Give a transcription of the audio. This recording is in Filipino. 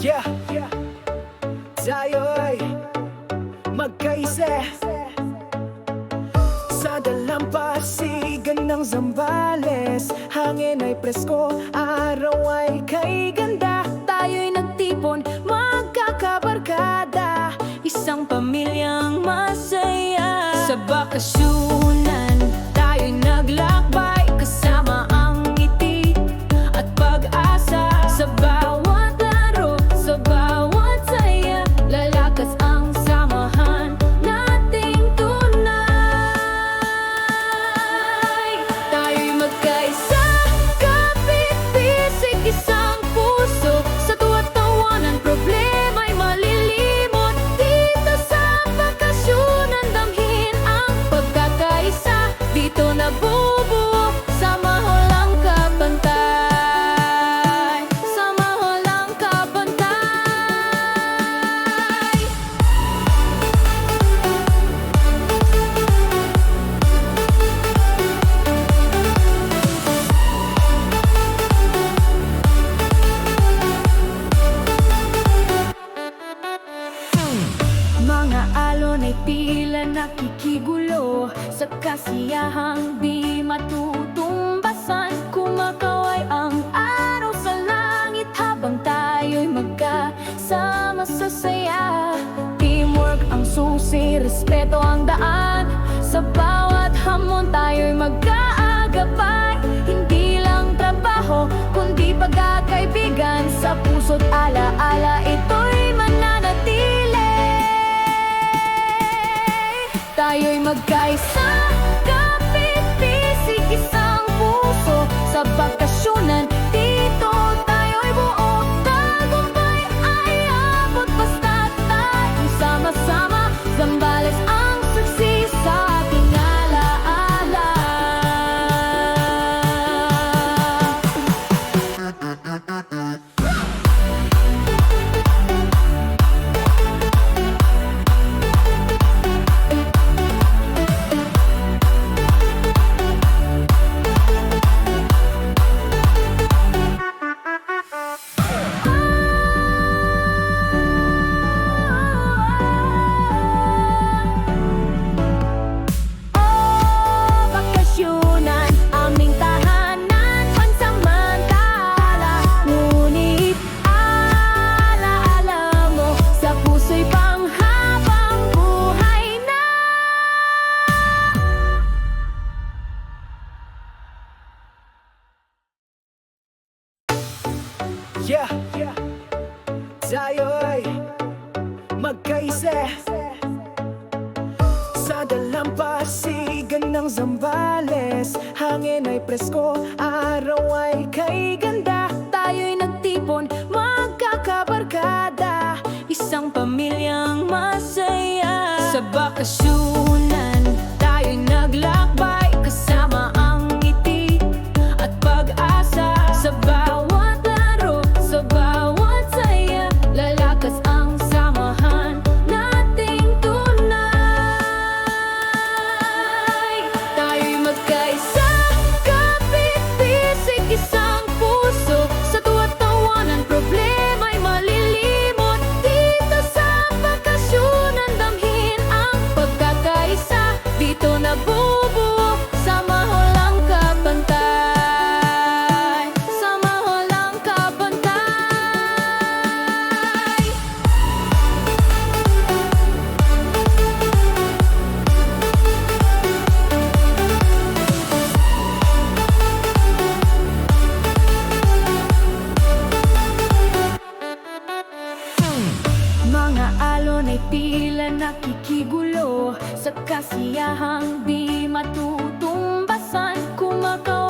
Yeah, tayo'y magkaisa sa dalampasigan ng Zambales. Hangin ay presko, araw ay kay ganda. Tayo'y nagtipon, magkakabarkada, isang pamilyang masaya. Sa bakasyunan, tayo'y naglakbay, kasama ang ngiti at pag-asa. Sa bawat laro, sa bawat saya, lalakas ang samahan nating tunay. Tayo'y magkaisa, kapit-bisig, isang puso. Sa tuwa't tawanan, problema'y malilimot. Dito sa bakasyunan, damhin ang pagkakaisa. Dito nabubuo, sama ho lang kapantay. Sama ho lang kapantay. Mga alon ay tila nakikigulo sa kasiyahang di matutumbasan. Kumakaway ang araw sa langit habang tayo'y magkasama sa saya. Teamwork ang susi, respeto ang daan. Sa bawat hamon tayo'y magkaagapay. Hindi lang trabaho, kundi pagkakaibigan. Sa puso't alaala, ito'y mananatili. Tayo'y magkaisa, kapit-bisig, isang puso. Sa bakasyunan, dito tayo'y buo. Tagumpay ay abot basta't tayo'y sama-sama. Zambales ang saksi sa ating alaala. Bakasyunan, aming tahanan, pansamantala. Ngunit alaala mo, sa puso'y panghabang buhay na. yeah, tayo'y magkaisa sa dalampasigan ng Zambales. Hangin ay presko, araw ay kay ganda. Tayo'y nagtipon, magkakabarkada, isang pamilyang masaya. Sa bakasyunan, tayo'y naglakbay, kasama ang ngiti at pag-asa. Sa bawat laro, sa bawat saya, lalakas ang samahan nating tunay. Tayo'y magkaisa, kapit-bisig, isang puso. Sa tuwa't tawanan, problema'y malilimot. Dito sa bakasyunan, damhin ang pagkakaisa. Dito nabubuo, sama ho lang kapantay. Sama ho lang kapantay. Mga alon ay tila nakikigulo sa kasiyahang di matutumbasan. Kumakaw